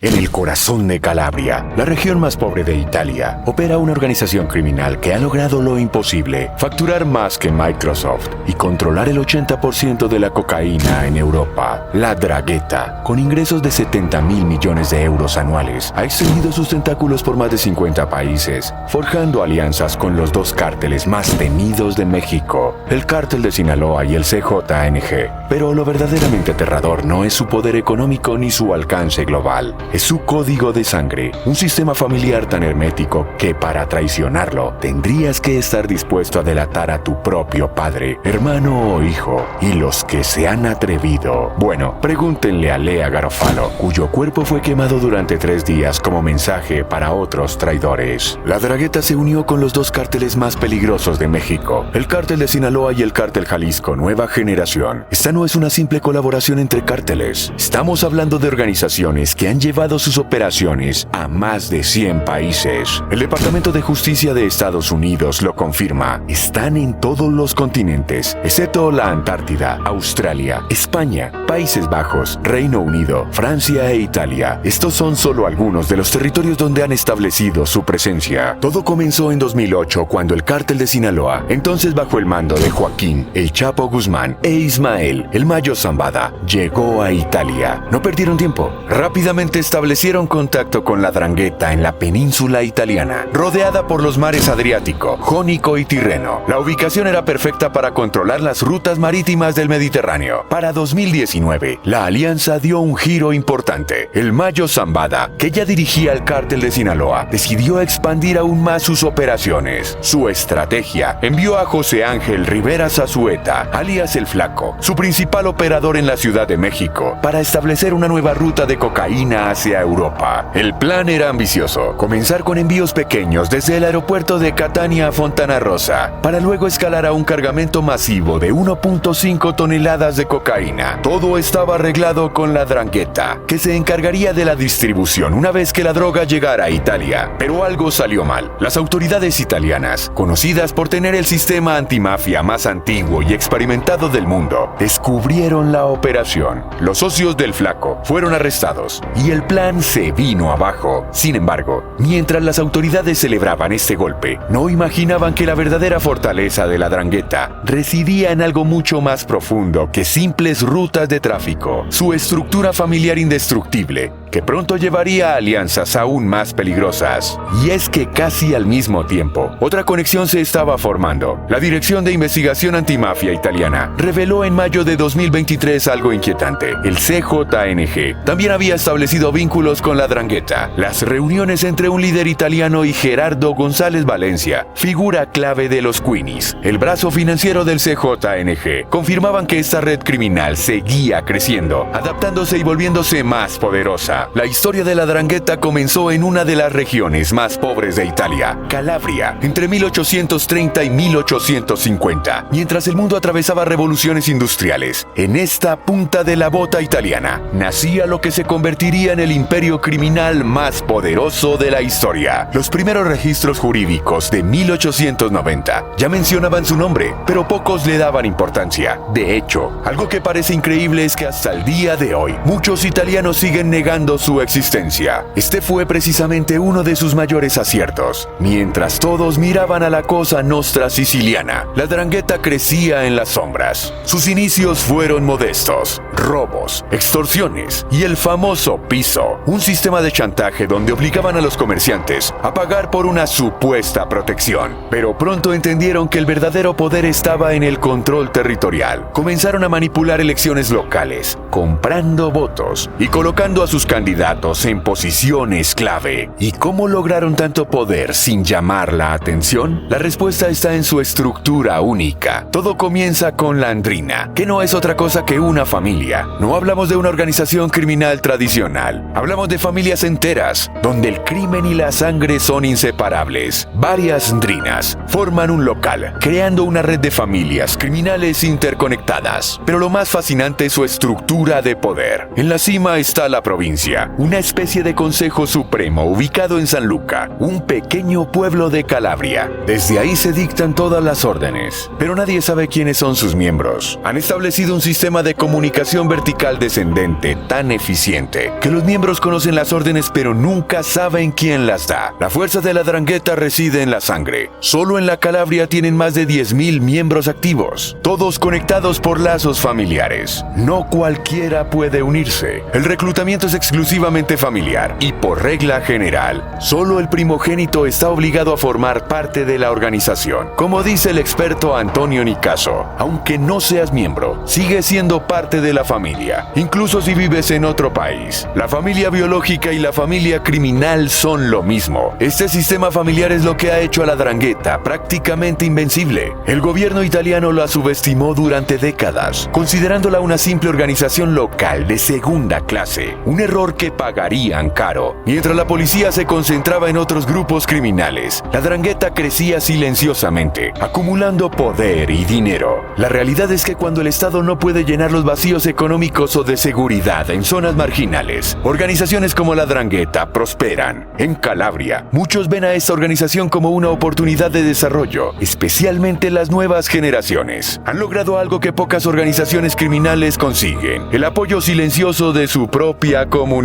En el corazón de Calabria, la región más pobre de Italia, opera una organización criminal que ha logrado lo imposible: facturar más que Microsoft y controlar el 80% de la cocaína en Europa. La 'Ndrangheta, con ingresos de 70.000 millones de euros anuales, ha extendido sus tentáculos por más de 50 países, forjando alianzas con los dos cárteles más temidos de México, el Cártel de Sinaloa y el CJNG. Pero lo verdaderamente aterrador no es su poder económico ni su alcance global, es su código de sangre, un sistema familiar tan hermético que para traicionarlo tendrías que estar dispuesto a delatar a tu propio padre, hermano o hijo, y los que se han atrevido. Bueno, pregúntenle a Lea Garofalo, cuyo cuerpo fue quemado durante 3 días como mensaje para otros traidores. La 'Ndrangheta se unió con los dos cárteles más peligrosos de México, el Cártel de Sinaloa y el Cártel Jalisco Nueva Generación. Esta no es una simple colaboración entre cárteles. Estamos hablando de organizaciones que han llevado sus operaciones a más de 100 países. El Departamento de Justicia de Estados Unidos lo confirma. Están en todos los continentes, excepto la Antártida, Australia, España, Países Bajos, Reino Unido, Francia e Italia. Estos son solo algunos de los territorios donde han establecido su presencia. Todo comenzó en 2008 cuando el Cártel de Sinaloa, entonces bajo el mando de Joaquín El Chapo Guzmán e Ismael El Mayo Zambada, llegó a Italia. No perdieron tiempo. Rápidamente establecieron contacto con la 'Ndrangheta en la península italiana, rodeada por los mares Adriático, Jónico y Tirreno. La ubicación era perfecta para controlar las rutas marítimas del Mediterráneo. Para 2019, la alianza dio un giro importante. El Mayo Zambada, que ya dirigía el Cártel de Sinaloa, decidió expandir aún más sus operaciones. Su estrategia envió a José Ángel Rivera Zazueta, alias El Flaco, su principal operador en la Ciudad de México, para establecer una nueva ruta de cocaína hacia Europa. El plan era ambicioso: comenzar con envíos pequeños desde el aeropuerto de Catania a Fontana Rosa, para luego escalar a un cargamento masivo de 1.5 toneladas de cocaína. Todo estaba arreglado con la 'Ndrangheta, que se encargaría de la distribución una vez que la droga llegara a Italia. Pero algo salió mal. Las autoridades italianas, conocidas por tener el sistema antimafia más antiguo y experimentado del mundo, descubrieron la operación. Los socios del Flaco fueron arrestados y el plan se vino abajo. Sin embargo, mientras las autoridades celebraban este golpe, no imaginaban que la verdadera fortaleza de la 'Ndrangheta residía en algo mucho más profundo que simples rutas de tráfico: su estructura familiar indestructible, que pronto llevaría a alianzas aún más peligrosas. Y es que casi al mismo tiempo, otra conexión se estaba formando. La Dirección de Investigación Antimafia italiana reveló en mayo de 2023 algo inquietante: el CJNG también había establecido vínculos con la 'Ndrangheta. Las reuniones entre un líder italiano y Gerardo González Valencia, figura clave de los Queenies, el brazo financiero del CJNG, confirmaban que esta red criminal seguía creciendo, adaptándose y volviéndose más poderosa. La historia de la 'Ndrangheta comenzó en una de las regiones más pobres de Italia, Calabria, entre 1830 y 1850, mientras el mundo atravesaba revoluciones industriales. En esta punta de la bota italiana nacía lo que se convertiría en el imperio criminal más poderoso de la historia. Los primeros registros jurídicos de 1890 ya mencionaban su nombre, pero pocos le daban importancia. De hecho, algo que parece increíble es que hasta el día de hoy muchos italianos siguen negando su existencia. Este fue precisamente uno de sus mayores aciertos. Mientras todos miraban a la Cosa Nostra siciliana, la 'Ndrangheta crecía en las sombras. Sus inicios fueron modestos: robos, extorsiones y el famoso piso, un sistema de chantaje donde obligaban a los comerciantes a pagar por una supuesta protección. Pero pronto entendieron que el verdadero poder estaba en el control territorial. Comenzaron a manipular elecciones locales, comprando votos y colocando a sus candidatos en posiciones clave. ¿Y cómo lograron tanto poder sin llamar la atención? La respuesta está en su estructura única. Todo comienza con la 'Ndrina, que no es otra cosa que una familia. No hablamos de una organización criminal tradicional, hablamos de familias enteras, donde el crimen y la sangre son inseparables. Varias 'Ndrinas forman un local, creando una red de familias criminales interconectadas. Pero lo más fascinante es su estructura de poder. En la cima está la provincia Justicia, una especie de Consejo Supremo ubicado en San Luca, un pequeño pueblo de Calabria. Desde ahí se dictan todas las órdenes, pero nadie sabe quiénes son sus miembros. Han establecido un sistema de comunicación vertical descendente tan eficiente que los miembros conocen las órdenes pero nunca saben quién las da. La fuerza de la 'Ndrangheta reside en la sangre. Solo en la Calabria tienen más de 10.000 miembros activos, todos conectados por lazos familiares. No cualquiera puede unirse. El reclutamiento es exclusivamente familiar y por regla general, solo el primogénito está obligado a formar parte de la organización. Como dice el experto Antonio Nicaso, aunque no seas miembro, sigues siendo parte de la familia, incluso si vives en otro país. La familia biológica y la familia criminal son lo mismo. Este sistema familiar es lo que ha hecho a la 'Ndrangheta prácticamente invencible. El gobierno italiano la subestimó durante décadas, considerándola una simple organización local de segunda clase, un error que pagarían caro. Mientras la policía se concentraba en otros grupos criminales, la 'Ndrangheta crecía silenciosamente, acumulando poder y dinero. La realidad es que cuando el Estado no puede llenar los vacíos económicos o de seguridad en zonas marginales, organizaciones como la 'Ndrangheta prosperan. En Calabria, muchos ven a esta organización como una oportunidad de desarrollo, especialmente las nuevas generaciones. Han logrado algo que pocas organizaciones criminales consiguen: el apoyo silencioso de su propia comunidad.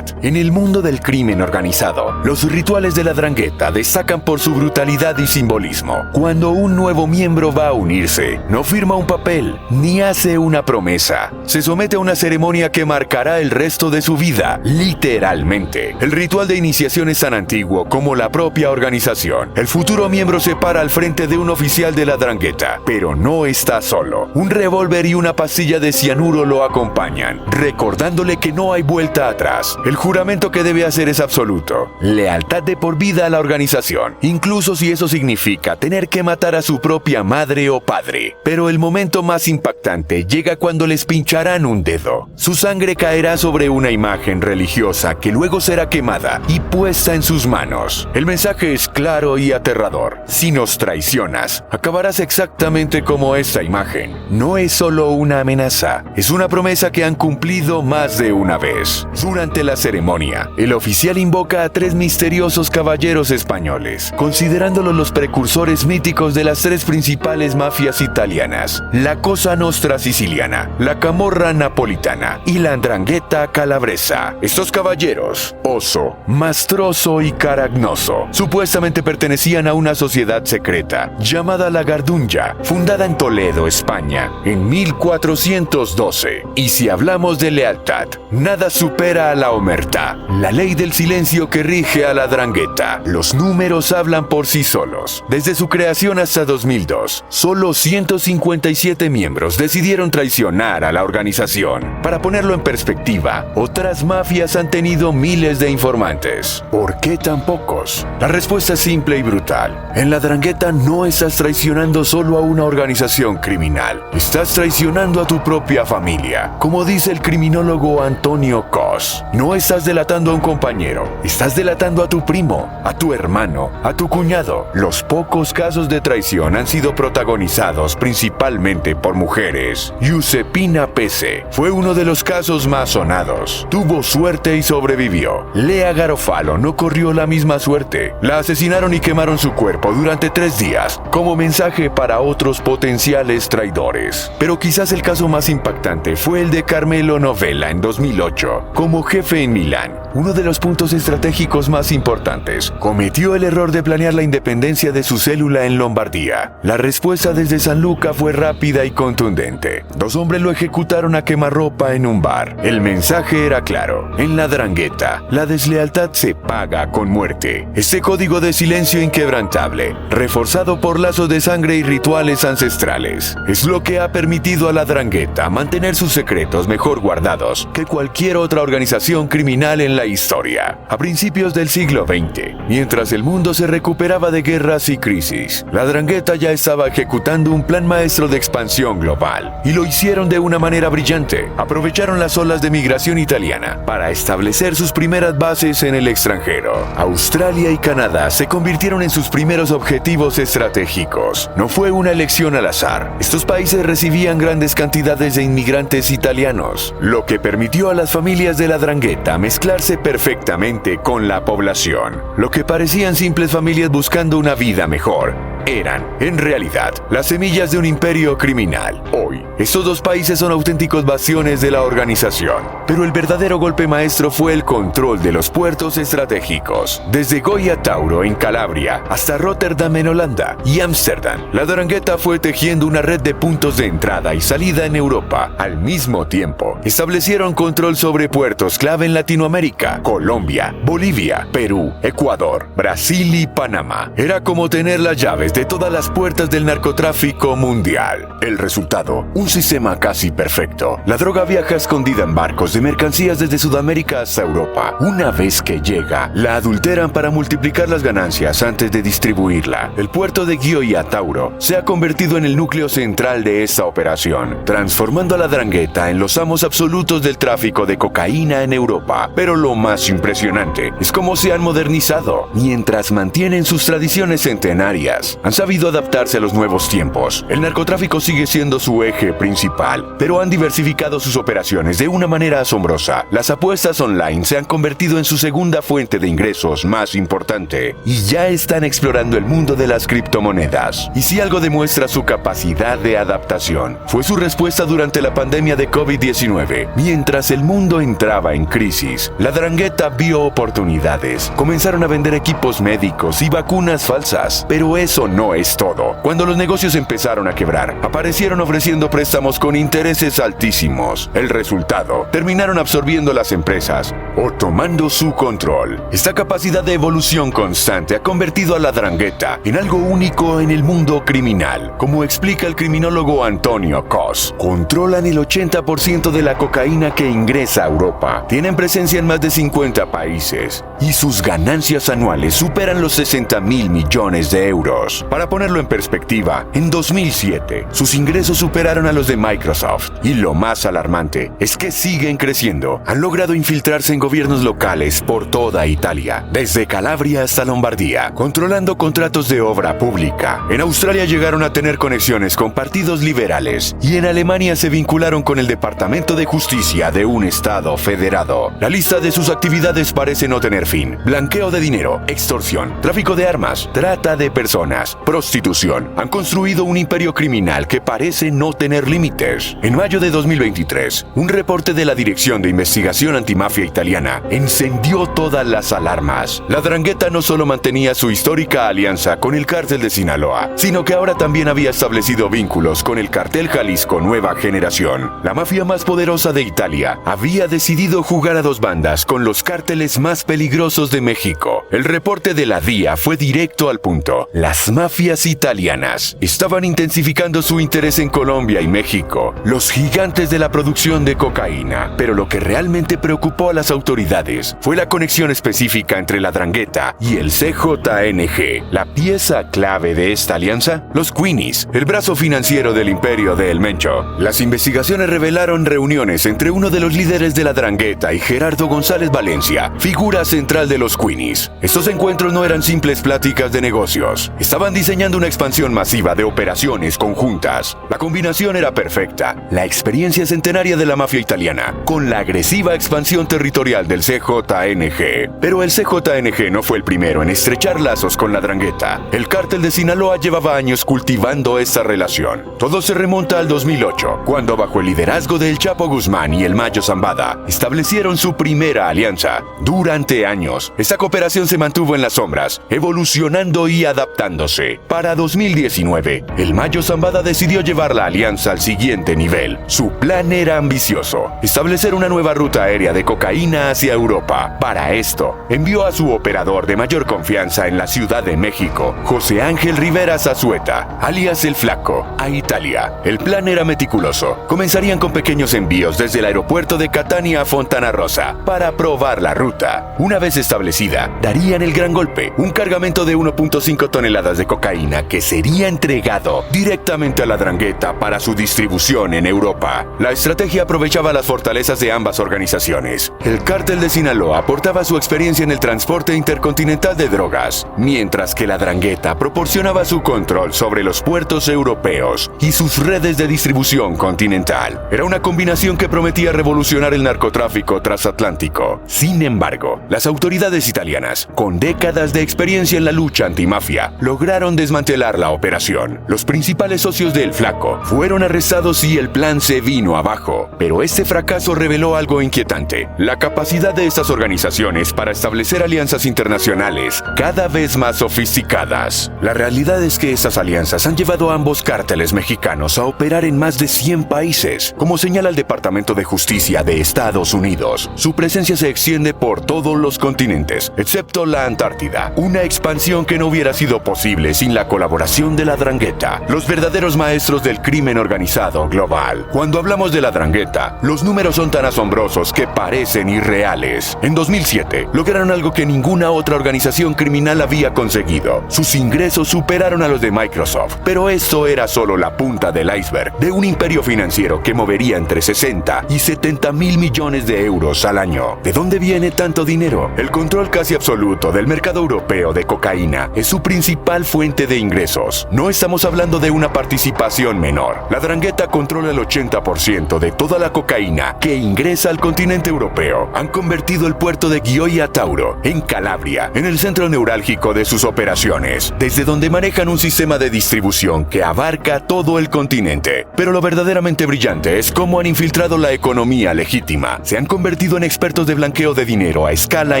En el mundo del crimen organizado, los rituales de la 'Ndrangheta destacan por su brutalidad y simbolismo. Cuando un nuevo miembro va a unirse, no firma un papel ni hace una promesa. Se somete a una ceremonia que marcará el resto de su vida, literalmente. El ritual de iniciación es tan antiguo como la propia organización. El futuro miembro se para al frente de un oficial de la 'Ndrangheta, pero no está solo. Un revólver y una pastilla de cianuro lo acompañan, recordándole que no hay vuelta atrás. El juramento que debe hacer es absoluto: lealtad de por vida a la organización, incluso si eso significa tener que matar a su propia madre o padre. Pero el momento más impactante llega cuando les pincharán un dedo. Su sangre caerá sobre una imagen religiosa que luego será quemada y puesta en sus manos. El mensaje es claro y aterrador: si nos traicionas, acabarás exactamente como esta imagen. No es solo una amenaza, es una promesa que han cumplido más de una vez. Durante la ceremonia, el oficial invoca a 3 misteriosos caballeros españoles, considerándolos los precursores míticos de las 3 principales mafias italianas: la Cosa Nostra siciliana, la Camorra napolitana y la 'Ndrangheta calabresa. Estos caballeros, Oso, Mastroso y Caragnoso, supuestamente pertenecían a una sociedad secreta llamada la Garduña, fundada en Toledo, España, en 1412. Y si hablamos de lealtad, nada supera a la omertá, la ley del silencio que rige a la 'Ndrangheta. Los números hablan por sí solos. Desde su creación hasta 2002, solo 157 miembros decidieron traicionar a la organización. Para ponerlo en perspectiva, otras mafias han tenido miles de informantes. ¿Por qué tan pocos? La respuesta es simple y brutal. En la 'Ndrangheta no estás traicionando solo a una organización criminal, estás traicionando a tu propia familia. Como dice el criminólogo Antonio Cos, no estás delatando a un compañero, estás delatando a tu primo, a tu hermano, a tu cuñado. Los pocos casos de traición han sido protagonizados principalmente por mujeres. Giuseppina Pese fue uno de los casos más sonados. Tuvo suerte y sobrevivió. Lea Garofalo no corrió la misma suerte. La asesinaron y quemaron su cuerpo durante 3 días, como mensaje para otros potenciales traidores. Pero quizás el caso más impactante fue el de Carmelo Novella en 2008, como jefe en Milán. Uno de los puntos estratégicos más importantes: cometió el error de planear la independencia de su célula en Lombardía. La respuesta desde San Luca fue rápida y contundente. 2 hombres lo ejecutaron a quemarropa en un bar. El mensaje era claro: en la 'Ndrangheta, la deslealtad se paga con muerte. Este código de silencio inquebrantable, reforzado por lazos de sangre y rituales ancestrales, es lo que ha permitido a la 'Ndrangheta mantener sus secretos mejor guardados que cualquier otra organización criminal en la historia. A principios del siglo XX, mientras el mundo se recuperaba de guerras y crisis, la 'Ndrangheta ya estaba ejecutando un plan maestro de expansión global, y lo hicieron de una manera brillante. Aprovecharon las olas de migración italiana para establecer sus primeras bases en el extranjero. Australia y Canadá se convirtieron en sus primeros objetivos estratégicos. No fue una elección al azar. Estos países recibían grandes cantidades de inmigrantes italianos, lo que permitió a las familias de la 'Ndrangheta mezclarse perfectamente con la población. Lo que parecían simples familias buscando una vida mejor, eran, en realidad, las semillas de un imperio criminal. Hoy, estos dos países son auténticos bastiones de la organización. Pero el verdadero golpe maestro fue el control de los puertos estratégicos. Desde Gioia Tauro en Calabria hasta Rotterdam en Holanda y Ámsterdam, la 'Ndrangheta fue tejiendo una red de puntos de entrada y salida en Europa. Al mismo tiempo, establecieron control sobre puertos clave en Latinoamérica, Colombia, Bolivia, Perú, Ecuador, Brasil y Panamá. Era como tener las llaves de todas las puertas del narcotráfico mundial. El resultado, un sistema casi perfecto. La droga viaja escondida en barcos de mercancías desde Sudamérica hasta Europa. Una vez que llega, la adulteran para multiplicar las ganancias antes de distribuirla. El puerto de Gioia Tauro se ha convertido en el núcleo central de esta operación, transformando a la 'Ndrangheta en los amos absolutos del tráfico de cocaína en Europa. Pero lo más impresionante es cómo se han modernizado. Mientras mantienen sus tradiciones centenarias, han sabido adaptarse a los nuevos tiempos. El narcotráfico sigue siendo su eje principal, pero han diversificado sus operaciones de una manera asombrosa. Las apuestas online se han convertido en su segunda fuente de ingresos más importante y ya están explorando el mundo de las criptomonedas. Y si algo demuestra su capacidad de adaptación, fue su respuesta durante la pandemia de COVID-19. Mientras el mundo entraba en crisis, la 'Ndrangheta vio oportunidades. Comenzaron a vender equipos médicos y vacunas falsas, pero eso no es todo. Cuando los negocios empezaron a quebrar, aparecieron ofreciendo préstamos con intereses altísimos. El resultado, terminaron absorbiendo las empresas o tomando su control. Esta capacidad de evolución constante ha convertido a la 'Ndrangheta en algo único en el mundo criminal. Como explica el criminólogo Antonio Cos, controlan el 80% de la cocaína que ingresa a Europa. Tienen presencia en más de 50 países y sus ganancias anuales superan los 60.000 millones de euros. Para ponerlo en perspectiva, en 2007, sus ingresos superaron a los de Microsoft. Y lo más alarmante es que siguen creciendo. Han logrado infiltrarse en gobiernos locales por toda Italia, desde Calabria hasta Lombardía, controlando contratos de obra pública. En Australia llegaron a tener conexiones con partidos liberales y en Alemania se vincularon con el Departamento de Justicia de un estado federado. La lista de sus actividades parece no tener fin. Blanqueo de dinero, extorsión, tráfico de armas, trata de personas, prostitución. Han construido un imperio criminal que parece no tener límites. En mayo de 2023, un reporte de la Dirección de Investigación Antimafia italiana encendió todas las alarmas. La 'Ndrangheta no solo mantenía su histórica alianza con el cártel de Sinaloa, sino que ahora también había establecido vínculos con el cartel Jalisco Nueva Generación. La mafia más poderosa de Italia había decidido jugar a dos bandas con los cárteles más peligrosos de México. El reporte de la DIA fue directo al punto. Las mafias italianas estaban intensificando su interés en Colombia y México, los gigantes de la producción de cocaína. Pero lo que realmente preocupó a las autoridades fue la conexión específica entre la 'Ndrangheta y el CJNG. La pieza clave de esta alianza, los Queenies, el brazo financiero del imperio de El Mencho. Las investigaciones revelaron reuniones entre uno de los líderes de la 'Ndrangheta y Gerardo González Valencia, figura central de los Queenies. Estos encuentros no eran simples pláticas de negocios. Estaban diseñando una expansión masiva de operaciones conjuntas. La combinación era perfecta. La experiencia centenaria de la mafia italiana con la agresiva expansión territorial del CJNG. Pero el CJNG no fue el primero en estrechar lazos con la 'Ndrangheta. El cártel de Sinaloa llevaba años cultivando esta relación. Todo se remonta al 2008, cuando bajo el liderazgo del Chapo Guzmán y el Mayo Zambada establecieron su primera alianza. Durante años, esta cooperación se mantuvo en las sombras, evolucionando y adaptándose. Para 2019, el Mayo Zambada decidió llevar la alianza al siguiente nivel. Su plan era ambicioso: establecer una nueva ruta aérea de cocaína hacia Europa. Para esto, envió a su operador de mayor confianza en la Ciudad de México, José Ángel Rivera Zazueta, alias El Flaco, a Italia. El plan era meticuloso. Comenzarían con pequeños envíos desde el aeropuerto de Catania a Fontana Rosa para probar la ruta. Una vez establecida, darían el gran golpe: un cargamento de 1.5 toneladas de cocaína que sería entregado directamente a la 'Ndrangheta para su distribución en Europa. La estrategia aprovechaba las fortalezas de ambas organizaciones. El cártel de Sinaloa aportaba su experiencia en el transporte intercontinental de drogas, mientras que la 'Ndrangheta proporcionaba su control sobre los puertos europeos y sus redes de distribución continental. Era una combinación que prometía revolucionar el narcotráfico transatlántico. Sin embargo, las autoridades italianas, con décadas de experiencia en la lucha antimafia, lograron desmantelar la operación. Los principales socios del Flaco fueron arrestados y el plan se vino abajo. Pero este fracaso reveló algo inquietante: la capacidad de estas organizaciones para establecer alianzas internacionales cada vez más sofisticadas. La realidad es que estas alianzas han llevado a ambos cárteles mexicanos a operar en más de 100 países. Como señala el Departamento de Justicia de Estados Unidos, su presencia se extiende por todos los continentes, excepto la Antártida, una expansión que no hubiera sido posible sin la colaboración de la 'Ndrangheta, los verdaderos maestros del crimen organizado global. Cuando hablamos de la 'Ndrangheta, los números son tan asombrosos que parecen irreales. En 2007, lograron algo que ninguna otra organización criminal había conseguido. Sus ingresos superaron a los de Microsoft, pero esto era solo la punta del iceberg de un imperio financiero que movería entre 60 y 70 mil millones de euros al año. ¿De dónde viene tanto dinero? El control casi absoluto del mercado europeo de cocaína es su principal fuente de ingresos. No estamos hablando de una participación menor. La 'Ndrangheta controla el 80% de toda la cocaína que ingresa al continente europeo. Han convertido el puerto de Gioia Tauro, en Calabria, en el centro neurálgico de sus operaciones, desde donde manejan un sistema de distribución que abarca todo el continente. Pero lo verdaderamente brillante es cómo han infiltrado la economía legítima. Se han convertido en expertos de blanqueo de dinero a escala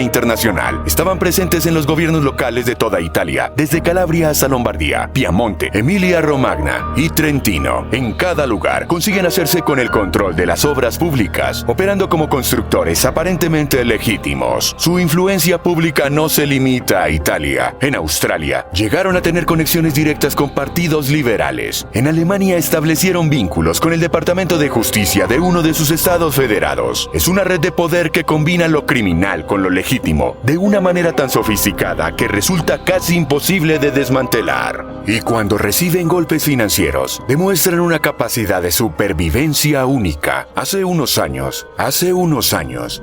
internacional. Estaban presentes en los gobiernos locales de toda Italia, desde Calabria hasta Lombardía, Piamonte, Emilia-Romagna y Trentino. En cada lugar consiguen hacerse con el control de las obras públicas, operando como constructores aparentemente legítimos. Su influencia pública no se limita a Italia. En Australia, llegaron a tener conexiones directas con partidos liberales. En Alemania establecieron vínculos con el Departamento de Justicia de uno de sus estados federados. Es una red de poder que combina lo criminal con lo legítimo de una manera tan sofisticada que resulta casi imposible de desmantelar. Y cuando reciben golpes financieros, demuestran una capacidad de supervivencia única. Hace unos años,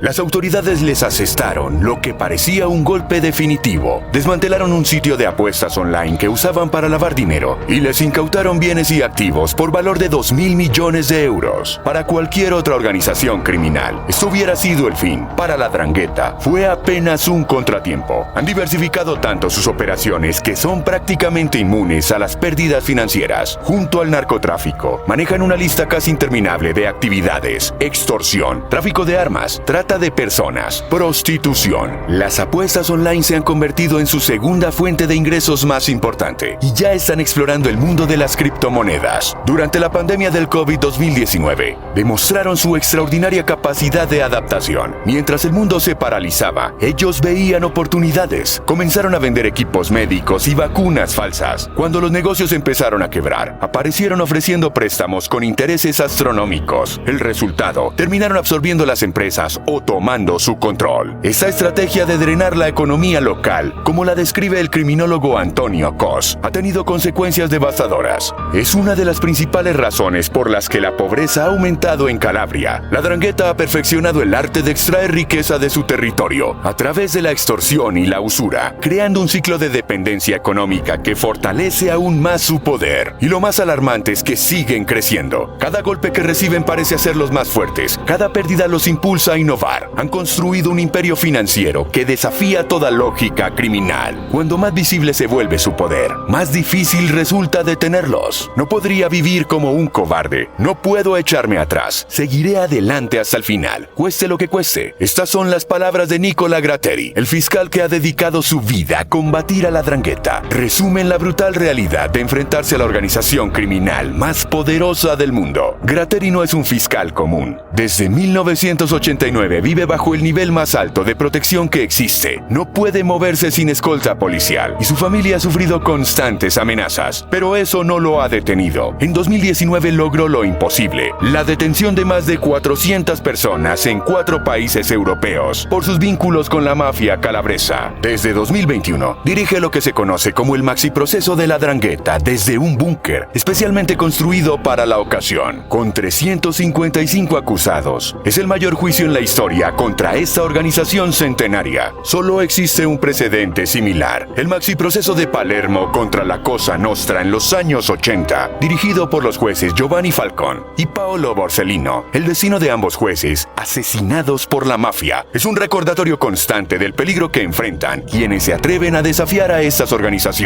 las autoridades les asestaron lo que parecía un golpe definitivo. Desmantelaron un sitio de apuestas online que usaban para lavar dinero y les incautaron bienes y activos por valor de 2.000 millones de euros. Para cualquier otra organización criminal, esto hubiera sido el fin. Para la 'Ndrangheta, fue apenas un contratiempo. Han diversificado tanto sus operaciones que son prácticamente inmunes a las pérdidas financieras. Junto al narcotráfico, manejan una lista casi interminable de actividades: extorsión, tráfico de armas, trata de personas, prostitución. Las apuestas online se han convertido en su segunda fuente de ingresos más importante y ya están explorando el mundo de las criptomonedas. Durante la pandemia del COVID-19, demostraron su extraordinaria capacidad de adaptación. Mientras el mundo se paralizaba, ellos veían oportunidades. Comenzaron a vender equipos médicos y vacunas falsas. Cuando los negocios empezaron a quebrar, aparecieron ofreciendo préstamos con intereses astronómicos. El resultado: terminaron absorbiendo las empresas o tomando su control. Esta estrategia de drenar la economía local, como la describe el criminólogo Antonio Cos, ha tenido consecuencias devastadoras. Es una de las principales razones por las que la pobreza ha aumentado en Calabria. La 'Ndrangheta ha perfeccionado el arte de extraer riqueza de su territorio a través de la extorsión y la usura, creando un ciclo de dependencia económica que fortalece aún más su poder. Y lo más alarmante es que siguen creciendo. Cada golpe que reciben parece hacerlos más fuertes. Cada pérdida los impulsa a innovar. Han construido un imperio financiero que desafía toda lógica criminal. Cuando más visible se vuelve su poder, más difícil resulta detenerlos. No podría vivir como un cobarde. No puedo echarme atrás. Seguiré adelante hasta el final, cueste lo que cueste. Estas son las palabras de Nicola Gratteri, el fiscal que ha dedicado su vida a combatir a la 'Ndrangheta. Resumen la brutal realidad de enfrentarse a la organización criminal más poderosa del mundo. Gratteri no es un fiscal común. Desde 1989 vive bajo el nivel más alto de protección que existe. No puede moverse sin escolta policial y su familia ha sufrido constantes amenazas, pero eso no lo ha detenido. En 2019 logró lo imposible: la detención de más de 400 personas en 4 países europeos por sus vínculos con la mafia calabresa. Desde 2021 dirige lo que se conoce como como el maxiproceso de la 'Ndrangheta desde un búnker especialmente construido para la ocasión, con 355 acusados. Es el mayor juicio en la historia contra esta organización centenaria. Solo existe un precedente similar, el maxiproceso de Palermo contra la Cosa Nostra en los años 80, dirigido por los jueces Giovanni Falcone y Paolo Borsellino. El destino de ambos jueces, asesinados por la mafia, es un recordatorio constante del peligro que enfrentan quienes se atreven a desafiar a estas organizaciones.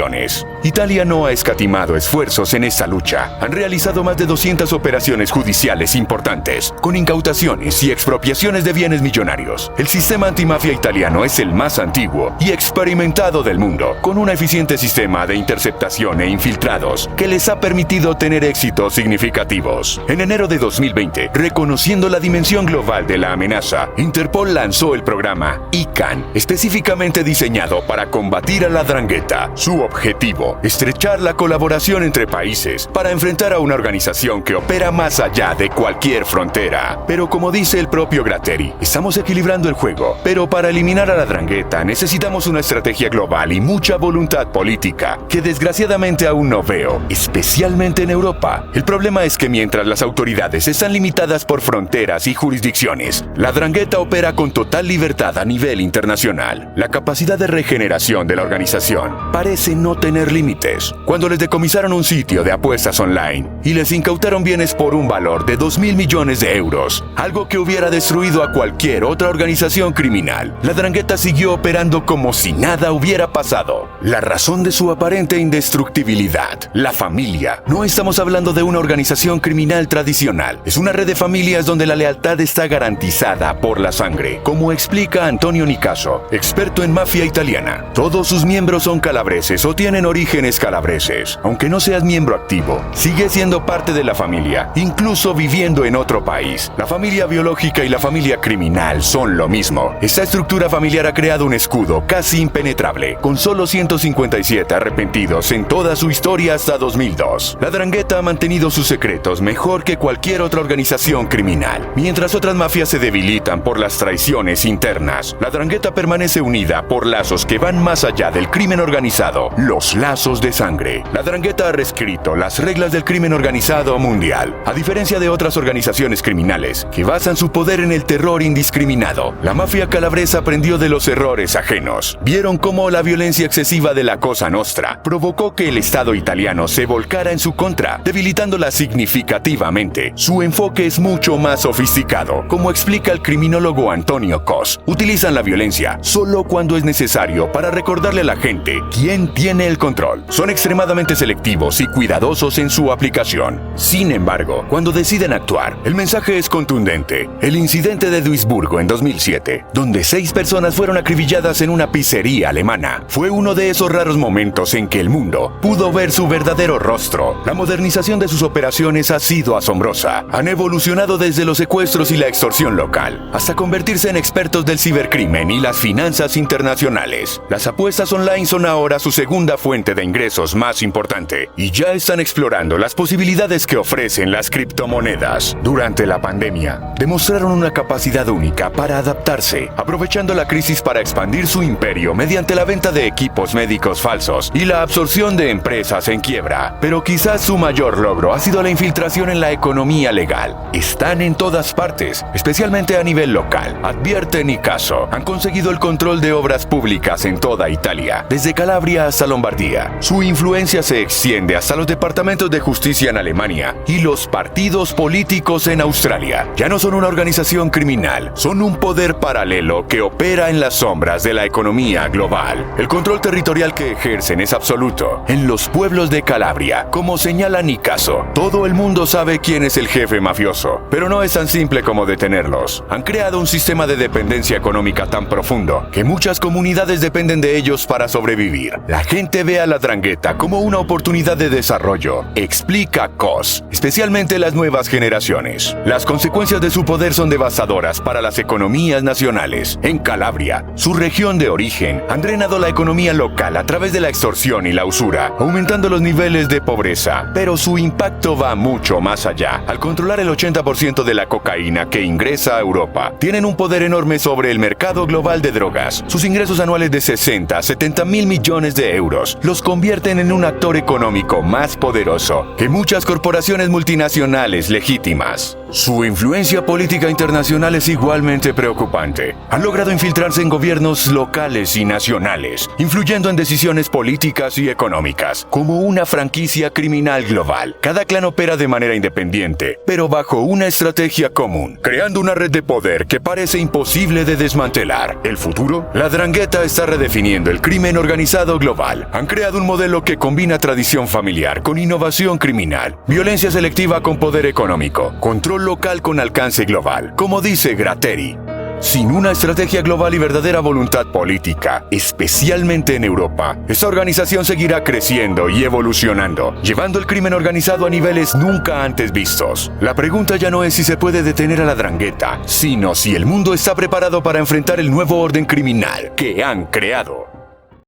Italia no ha escatimado esfuerzos en esta lucha. Han realizado más de 200 operaciones judiciales importantes, con incautaciones y expropiaciones de bienes millonarios. El sistema antimafia italiano es el más antiguo y experimentado del mundo, con un eficiente sistema de interceptación e infiltrados que les ha permitido tener éxitos significativos. En enero de 2020, reconociendo la dimensión global de la amenaza, Interpol lanzó el programa ICANN, específicamente diseñado para combatir a la 'Ndrangheta. Su objetivo, estrechar la colaboración entre países para enfrentar a una organización que opera más allá de cualquier frontera. Pero como dice el propio Gratteri, estamos equilibrando el juego, pero para eliminar a la 'Ndrangheta necesitamos una estrategia global y mucha voluntad política, que desgraciadamente aún no veo, especialmente en Europa. El problema es que mientras las autoridades están limitadas por fronteras y jurisdicciones, la 'Ndrangheta opera con total libertad a nivel internacional. La capacidad de regeneración de la organización parece no tener límites. Cuando les decomisaron un sitio de apuestas online y les incautaron bienes por un valor de 2.000 millones de euros, algo que hubiera destruido a cualquier otra organización criminal, la 'Ndrangheta siguió operando como si nada hubiera pasado. La razón de su aparente indestructibilidad, la familia. No estamos hablando de una organización criminal tradicional. Es una red de familias donde la lealtad está garantizada por la sangre, como explica Antonio Nicaso, experto en mafia italiana. Todos sus miembros son calabreses o tienen orígenes calabreses. Aunque no seas miembro activo, sigues siendo parte de la familia, incluso viviendo en otro país. La familia biológica y la familia criminal son lo mismo. Esta estructura familiar ha creado un escudo casi impenetrable, con solo 157 arrepentidos en toda su historia hasta 2002. La 'Ndrangheta ha mantenido sus secretos mejor que cualquier otra organización criminal. Mientras otras mafias se debilitan por las traiciones internas, la 'Ndrangheta permanece unida por lazos que van más allá del crimen organizado, los lazos de sangre. La 'Ndrangheta ha reescrito las reglas del crimen organizado mundial. A diferencia de otras organizaciones criminales que basan su poder en el terror indiscriminado, la mafia calabresa aprendió de los errores ajenos. Vieron cómo la violencia excesiva de la Cosa Nostra provocó que el Estado italiano se volcara en su contra, debilitándola significativamente. Su enfoque es mucho más sofisticado. Como explica el criminólogo Antonio Cos, utilizan la violencia solo cuando es necesario para recordarle a la gente quién tiene el control. Son extremadamente selectivos y cuidadosos en su aplicación. Sin embargo, cuando deciden actuar, el mensaje es contundente. El incidente de Duisburgo en 2007, donde 6 personas fueron acribilladas en una pizzería alemana, fue uno de esos raros momentos en que el mundo pudo ver su verdadero rostro. La modernización de sus operaciones ha sido asombrosa. Han evolucionado desde los secuestros y la extorsión local, hasta convertirse en expertos del cibercrimen y las finanzas internacionales. Las apuestas online son ahora su segunda fuente de ingresos más importante, y ya están explorando las posibilidades que ofrecen las criptomonedas. Durante la pandemia, demostraron una capacidad única para adaptarse, aprovechando la crisis para expandir su imperio mediante la venta de equipos médicos falsos y la absorción de empresas en quiebra. Pero quizás su mayor logro ha sido la infiltración en la economía legal. Están en todas partes, especialmente a nivel local. Advierte Nicaso, han conseguido el control de obras públicas en toda Italia, desde Calabria hasta Lombardía. Su influencia se extiende hasta los departamentos de justicia en Alemania y los partidos políticos en Australia. Ya no son una organización criminal, son un poder paralelo que opera en las sombras de la economía global. El control territorial que ejercen es absoluto. En los pueblos de Calabria, como señala Nicaso, todo el mundo sabe quién es el jefe mafioso, pero no es tan simple como detenerlos. Han creado un sistema de dependencia económica tan profundo que muchas comunidades dependen de ellos para sobrevivir. La gente ve a la 'Ndrangheta como una oportunidad de desarrollo, explica Cos, especialmente las nuevas generaciones. Las consecuencias de su poder son devastadoras para las economías nacionales. En Calabria, su región de origen, han drenado la economía local a través de la extorsión y la usura, aumentando los niveles de pobreza. Pero su impacto va mucho más allá. Al controlar el 80% de la cocaína que ingresa a Europa, tienen un poder enorme sobre el mercado global de drogas. Sus ingresos anuales de 60 a 70 mil millones de de euros los convierten en un actor económico más poderoso que muchas corporaciones multinacionales legítimas. Su influencia política internacional es igualmente preocupante. Han logrado infiltrarse en gobiernos locales y nacionales, influyendo en decisiones políticas y económicas, como una franquicia criminal global. Cada clan opera de manera independiente, pero bajo una estrategia común, creando una red de poder que parece imposible de desmantelar. ¿El futuro? La Drangheta está redefiniendo el crimen organizado global. Han creado un modelo que combina tradición familiar con innovación criminal, violencia selectiva con poder económico, control local con alcance global, como dice Gratteri. Sin una estrategia global y verdadera voluntad política, especialmente en Europa, esta organización seguirá creciendo y evolucionando, llevando el crimen organizado a niveles nunca antes vistos. La pregunta ya no es si se puede detener a la Drangheta, sino si el mundo está preparado para enfrentar el nuevo orden criminal que han creado.